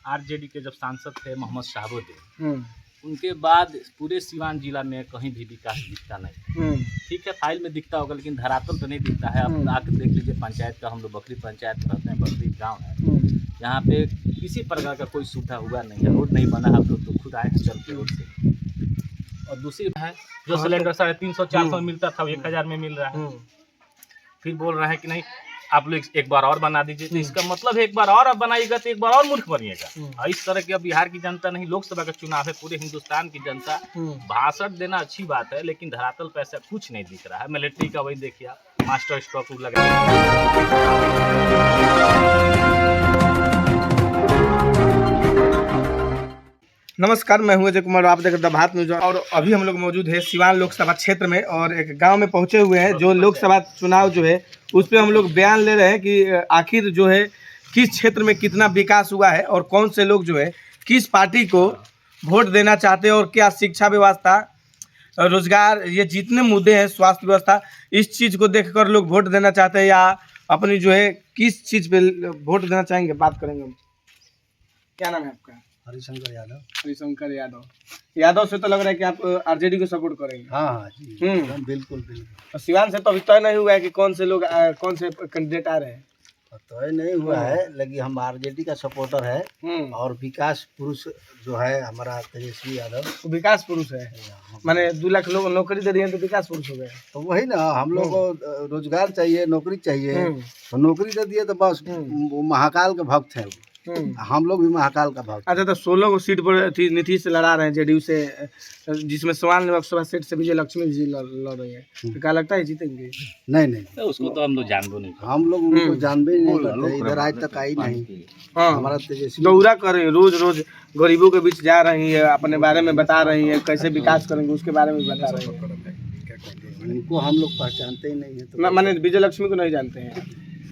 RJD के जब सांसद थे मोहम्मद शहाबुद्दीन, उनके बाद पूरे सीवान जिला में कहीं भी विकास दिखता नहीं। ठीक है, फाइल में दिखता होगा लेकिन धरातल तो नहीं दिखता है। अब आकर देख लीजिए पंचायत का, हम लोग बकरी पंचायत में रहते हैं, बकरी गांव है, यहाँ पे किसी प्रकार का कोई सुविधा हुआ नहीं है, रोड नहीं बना। आप लोग तो खुद आए हैं चलते रोड से। और दूसरी है जो सिलेंडर 350-400 में मिलता था, 1000 में मिल रहा है। फिर बोल रहे हैं कि नहीं आप लोग एक बार और बना दीजिए। तो इसका मतलब है एक बार और आप बनाइएगा तो एक बार और मूर्ख बनिएगा। और इस तरह के बिहार की जनता नहीं, लोकसभा का चुनाव है, पूरे हिंदुस्तान की जनता, भाषण देना अच्छी बात है लेकिन धरातल पे ऐसा कुछ नहीं दिख रहा है। मिलिट्री का वही देखिए, मास्टर स्ट्रोक लगा। नमस्कार, मैं हूं अजय कुमार, आप देख रहे हैं द भारत न्यूज। और अभी हम लोग मौजूद है सिवान लोकसभा क्षेत्र में और एक गांव में पहुंचे हुए हैं। जो लोकसभा चुनाव जो है उस पर हम लोग बयान ले रहे हैं कि आखिर जो है किस क्षेत्र में कितना विकास हुआ है और कौन से लोग जो है किस पार्टी को वोट देना चाहते हैं और क्या शिक्षा व्यवस्था, रोजगार, ये जितने मुद्दे हैं, स्वास्थ्य व्यवस्था, इस चीज़ को देखकर लोग वोट देना चाहते हैं या अपनी जो है किस चीज़ पे वोट देना चाहेंगे, बात करेंगे हम। क्या नाम है आपका? हरिशंकर यादव। हरिशंकर यादव। यादव से तो लग रहा है कि आप आरजेडी को सपोर्ट करेंगे। हाँ जी, बिल्कुल बिल्कुल। और सिवान से तो अभी तय नहीं हुआ है कि कौन से लोग कौन से कैंडिडेट आ रहे हैं। तय नहीं हुआ है लेकिन हम आरजेडी का सपोर्टर है और विकास पुरुष जो है हमारा तेजस्वी यादव, तो विकास पुरुष है। माने 2 लाख लोग नौकरी दे दिए हैं तो विकास पुरुष हो गए। तो वही ना, हम लोग को रोजगार चाहिए, नौकरी चाहिए, तो नौकरी दे दिए तो बस वो महाकाल के भक्त है। हम लोग भी महाकाल का भक्त। अच्छा, तो 16 को सीट पर नीतीश से लड़ा रहे हैं जेडीयू से, जिसमें सिवान लोकसभा सीट से विजय लक्ष्मी जी लड़ रही है, तो क्या लगता है जीतेंगे? नहीं नहीं, तो उसको तो हम लोग जानबो नहीं, हम लोग उनको जानबे नहीं करते, इधर आज तक आई नहीं। हमारा तेजस्वी दौरा कर रही है, रोज रोज गरीबों के बीच जा रही है, अपने बारे में बता रही है, कैसे विकास करेंगे उसके बारे में बता रही है। उनको हम लोग पहचानते ही नहीं है। तो माने विजय लक्ष्मी को नहीं जानते हैं।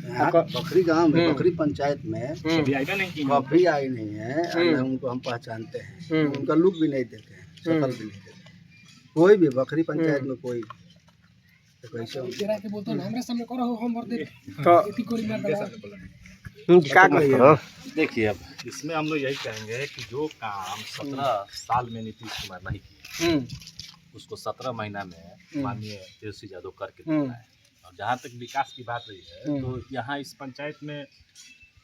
बकरी गांव में, बकरी पंचायत में कभी आएगा नहीं, कभी आई नहीं है। उनको हम पहचानते हैं, उनका लुक भी नहीं देते हैं, शक्ल भी नहीं देते। कोई भी बकरी पंचायत में कोई तो कैसे क्या कहिए? देखिए अब इसमें हम लोग यही कहेंगे कि जो काम 17 साल में नीतीश कुमार नहीं किए उसको 17 महीना में माननीय तेजस्वी यादव करके दिखाए। और जहाँ तक विकास की बात रही है तो यहाँ इस पंचायत में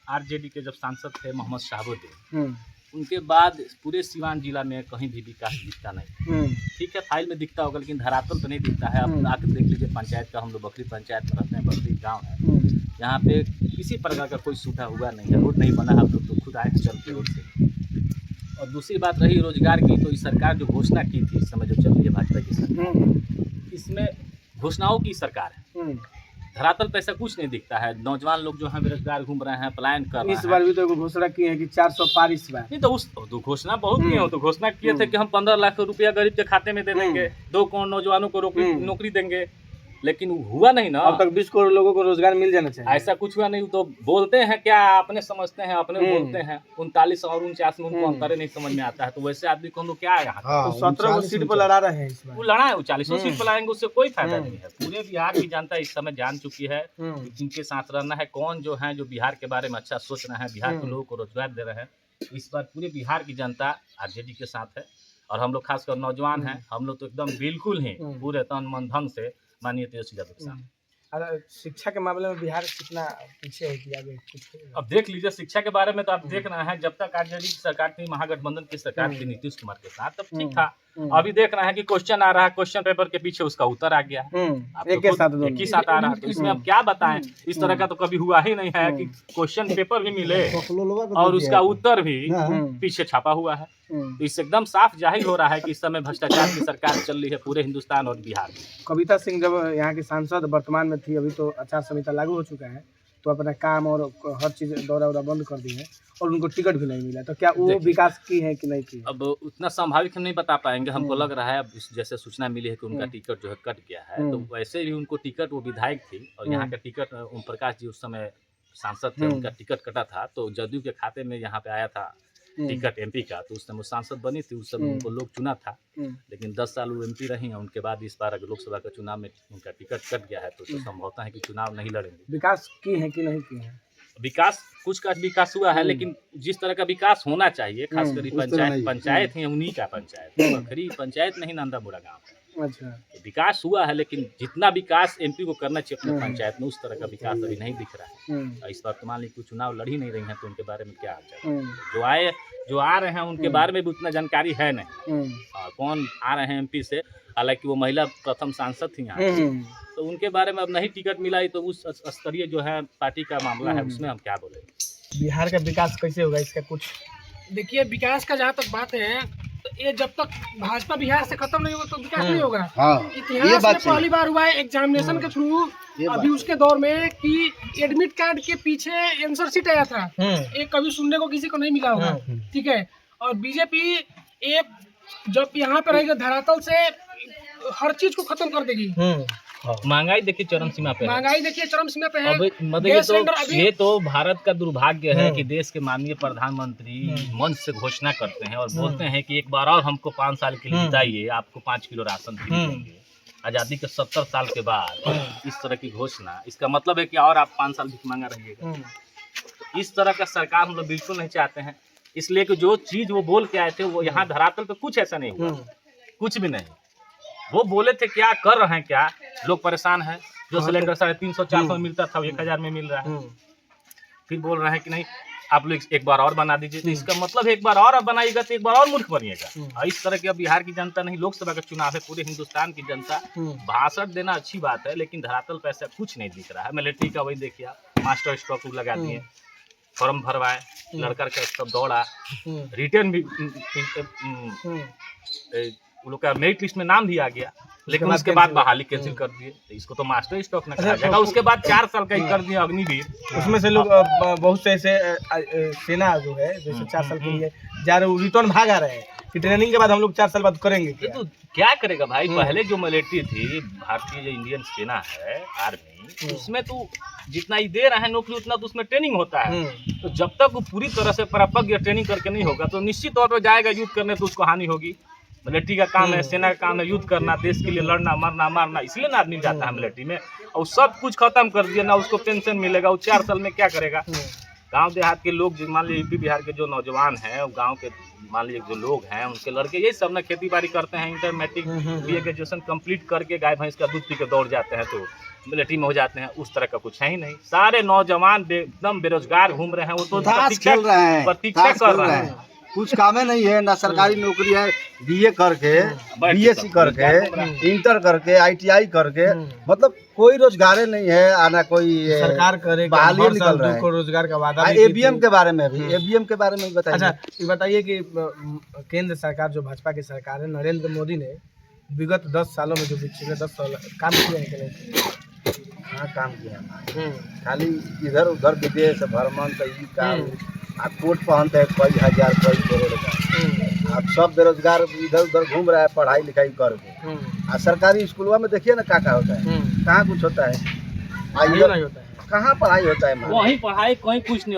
आरजेडी के जब सांसद थे मोहम्मद शहाबुद्दीन, उनके बाद पूरे सीवान जिला में कहीं भी विकास दिखता नहीं। ठीक है, फाइल में दिखता होगा लेकिन धरातल तो नहीं दिखता है। अब आकर देख लीजिए पंचायत का, हम लोग बकरी पंचायत में रहते हैं, बकरी गांव है, यहाँ पे किसी प्रकार का कोई सुविधा हुआ नहीं है, रोड नहीं बना। आप लोग तो खुद आए हैं चलते रोड से। और दूसरी बात रही रोजगार की, तो इस सरकार जो घोषणा की थी इस समय जो चल रही है भाजपा की सरकार, इसमें घोषणाओं की सरकार है, धरातल पे ऐसा कुछ नहीं दिखता है। नौजवान लोग जो हैं बेरोजगार घूम रहे हैं, पलायन कर रहे हैं। इस बार भी तो घोषणा की है कि 400 पार इस बार। नहीं तो उस तो घोषणा बहुत किए हो, तो घोषणा किए थे कि हम 15 लाख रुपया गरीब के खाते में दे देंगे, 2 करोड़ नौजवानों को नौकरी देंगे, लेकिन हुआ नहीं ना। अब तक 20 करोड़ लोगों को रोजगार मिल जाना चाहिए। ऐसा कुछ हुआ नहीं। तो बोलते हैं क्या, अपने समझते हैं, अपने बोलते हैं। 39 और 49 में उनको अंतर नहीं समझ में आता है। तो वैसे आदमी को हम लोग क्या है यहाँ, तो 17 को सीट पर लड़ा रहे हैं इस बार। वो लड़ा है, वो 40 सीट पर लाएंगे, उससे कोई फायदा नहीं है। पूरे बिहार की जनता इस समय जान चुकी है कि किनके साथ रहना है, कौन जो है जो बिहार के बारे में अच्छा सोच रहे हैं, बिहार के लोगों को रोजगार दे रहे हैं। इस बार पूरे बिहार की जनता आरजेडी के साथ है और हम लोग खासकर नौजवान हैं, हम लोग तो एकदम बिल्कुल ही पूरे तन मन धन से माननीय तेजस्वी यादव के साथ। शिक्षा के मामले में बिहार कितना पीछे है कि आगे कुछ? अब देख लीजिए, शिक्षा के बारे में तो आप देख रहे हैं, जब तक आरजेडी की सरकार थी, महागठबंधन की सरकार थी नीतीश कुमार के साथ, तब ठीक था। अभी देख रहे हैं कि क्वेश्चन आ रहा है, क्वेश्चन पेपर के पीछे उसका उत्तर आ गया, एक ही साथ आ रहा है। तो इसमें अब क्या बताएं, इस तरह का तो कभी हुआ ही नहीं है कि क्वेश्चन पेपर भी मिले और उसका उत्तर भी पीछे छापा हुआ है। तो इससे एकदम साफ जाहिर हो रहा है कि इस समय भ्रष्टाचार की सरकार चल रही है पूरे हिंदुस्तान और बिहार में। कविता सिंह जब यहाँ की सांसद वर्तमान में थी, अभी तो आचार संहिता लागू हो चुका है, तो अपना काम और हर चीज़ दौरा बंद कर दी है और उनको टिकट भी नहीं मिला। तो क्या वो विकास की है कि नहीं की? अब उतना संभावित हम नहीं बता पाएंगे, हमको लग रहा है अब जैसे सूचना मिली है कि उनका टिकट जो है कट गया है। तो वैसे भी उनको टिकट, वो विधायक थी और यहाँ का टिकट ओम प्रकाश जी उस समय सांसद थे, उनका टिकट कटा था, तो जदयू के खाते में यहाँ पे आया था टिकट एमपी का। तो उस समय वो सांसद बनी थी, उस समय उनको लोग चुना था, लेकिन 10 साल वो एमपी रही हैं। उनके बाद इस बार लोकसभा के चुनाव में उनका टिकट कट गया है, तो संभवतः है कि चुनाव नहीं लड़ेंगे। विकास की है कि नहीं की है? विकास कुछ का विकास हुआ है, लेकिन जिस तरह का विकास होना चाहिए, खासकर उस तरह नहीं। पंचायत है उन्हीं का पंचायत, बखरी पंचायत नहीं नंदा बुरा गाँव है। अच्छा। विकास हुआ है, लेकिन जितना विकास एमपी को करना चाहिए अपने पंचायत में, उस तरह का विकास अभी नहीं दिख रहा है। इस बार तो मान लीजिए चुनाव लड़ ही नहीं रही हैं, तो उनके बारे में क्या जो आ रहे हैं उनके बारे में भी उतना जानकारी है नहीं। कौन आ रहे हैं एमपी से, हालांकि वो महिला प्रथम सांसद थी यहाँ, तो उनके बारे में अब नहीं टिकट मिला, तो उस स्तरीय जो है पार्टी का मामला है, उसमें हम क्या बोले। बिहार का विकास कैसे होगा, इसका कुछ देखिए, विकास का जहाँ तक बात है, तो ये जब तक भाजपा बिहार से खत्म नहीं होगा तो विकास नहीं होगा। हाँ, इतिहास में पहली बार हुआ है एग्जामिनेशन के थ्रू, अभी उसके दौर में कि एडमिट कार्ड के पीछे आंसर शीट आया था, एक कभी सुनने को किसी को नहीं मिला होगा। ठीक है, और बीजेपी एक जब यहाँ पे रहेगा धरातल से हर चीज को खत्म कर देगी। महंगाई देखिए चरम सीमा पे है। महंगाई देखिए चरम सीमा पे है। मतलब ये तो भारत का दुर्भाग्य है कि देश के माननीय प्रधानमंत्री मंच से घोषणा करते हैं और बोलते हैं कि एक बार और हमको 5 साल के लिए जिताइए, आपको 5 किलो राशन फ्री देंगे। आज़ादी के 70 साल के बाद इस तरह की घोषणा, इसका मतलब है कि और आप 5 साल भिख मांगा रहिएगा। इस तरह का सरकार हम लोग बिल्कुल नहीं चाहते हैं, इसलिए कि जो चीज़ वो बोल के आए थे वो यहाँ धरातल पे कुछ ऐसा नहीं हुआ, कुछ भी नहीं। वो बोले थे क्या कर रहे हैं, क्या लोग परेशान हैं। जो सिलेंडर 350-400 में मिलता था वो 1000 में मिल रहा है। फिर बोल रहे हैं कि नहीं आप लोग एक बार और बना दीजिए, तो इसका मतलब एक बार और बनाइएगा तो एक बार और मूर्ख बनिएगा। और इस तरह के अब बिहार की जनता नहीं, लोकसभा का चुनाव है, पूरे हिंदुस्तान की जनता, भाषण देना अच्छी बात है, लेकिन धरातल पर ऐसा कुछ नहीं दिख रहा है। मिलिट्री का वही देखिए, मास्टर स्टॉक लगा दिए, फॉर्म भरवाए, लड़का का सब दौड़ा, रिटर्न भी वो लोग का मेरिट लिस्ट में नाम भी आ गया, लेकिन उसके बाद बहाली कैंसिल कर दिए। तो इसको तो मास्टर स्टॉक न कहा जाएगा। उसके बाद 4 साल का ही कर दिया अग्निवीर। उसमें से लोग बहुत से ऐसे सेना जो है जैसे 4 साल के लिए जा रहे, रिटर्न भाग आ रहे हैं कि ट्रेनिंग के बाद हम लोग 4 साल बाद करेंगे। तो क्या करेगा भाई, पहले जो मिलिट्री थी, भारतीय जो इंडियन सेना है, आर्मी, उसमें तो जितना ही दे रहे हैं नौकरी उतना तो उसमें ट्रेनिंग होता है। तो जब तक वो पूरी तरह से परिपक्व ट्रेनिंग करके नहीं होगा तो निश्चित तौर पर जाएगा युद्ध करने, तो उसको हानि होगी। मिलिट्री का काम है, सेना का काम है युद्ध करना, देश के लिए लड़ना, मरना, मारना, इसलिए ना आदमी जाता है मिलिट्री में। और सब कुछ खत्म कर दिया ना, उसको पेंशन मिलेगा, वो 4 साल में क्या करेगा। गांव देहात के लोग, मान लीजिए यूपी बिहार के जो नौजवान हैं, गांव के मान लीजिए जो लोग हैं, उनके लड़के यही सब ना खेती बाड़ी करते हैं, inter matric BA graduation complete करके गाय भैंस का दूध पी के दौड़ जाते हैं, तो मिलिट्री में हो जाते हैं। उस तरह का कुछ है ही नहीं। सारे नौजवान एकदम बेरोजगार घूम रहे हैं, वो तो प्रतीक्षा कर रहे हैं। कुछ कामे नहीं है, ना सरकारी नौकरी है। BA करके, BSc करके, इंटर करके, ITI करके, मतलब कोई रोजगार नहीं है, आना कोई सरकार करेगा, बहाली निकल रहा है। रोजगार का वादा। ABM के बारे में भी, ABM के बारे में बताइए। अच्छा, ये बताइए कि केंद्र सरकार जो भाजपा की सरकार है, नरेंद्र मोदी ने विगत 10 सालों में जो पिछले 10 साल काम किया है, हाँ काम किया, खाली इधर उधर विदेश भ्रमण, तो ये काम, आप कोट पहनते हैं कई हजार कई करोड़ का, आप सब बेरोजगार इधर उधर घूम रहा है पढ़ाई लिखाई करके। आ सरकारी स्कूलों में देखिए ना क्या होता है, कहाँ कुछ होता है, नहीं होता है, कहाँ पढ़ाई होता है, वहीं पढ़ाई कहीं कुछ नहीं।